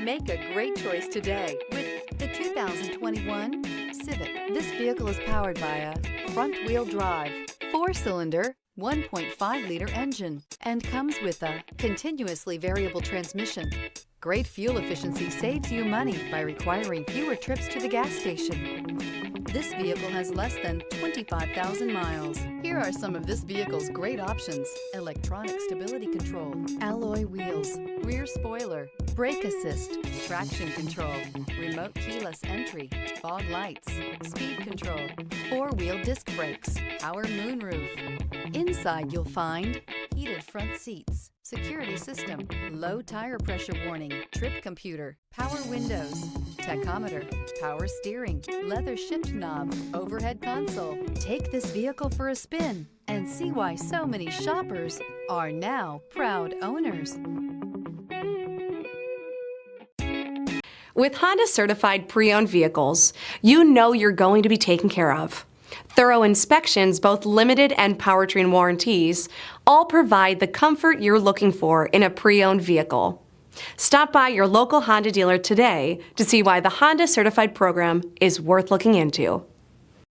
Make a great choice today with the 2021 Civic. This vehicle is powered by a front-wheel drive, 4-cylinder, 1.5-liter engine, and comes with a continuously variable transmission. Great fuel efficiency saves you money by requiring fewer trips to the gas station. This vehicle has less than 25,000 miles. Here are some of this vehicle's great options: electronic stability control, alloy wheels, rear spoiler, brake assist, traction control, remote keyless entry, fog lights, speed control, 4-wheel disc brakes, power moonroof. Inside you'll find heated front seats, security system, low tire pressure warning, trip computer, power windows, tachometer, power steering, leather shift knob, overhead console. Take this vehicle for a spin and see why so many shoppers are now proud owners. With Honda certified pre-owned vehicles, you know you're going to be taken care of. Thorough inspections, both limited and powertrain warranties, all provide the comfort you're looking for in a pre-owned vehicle. Stop by your local Honda dealer today to see why the Honda Certified program is worth looking into.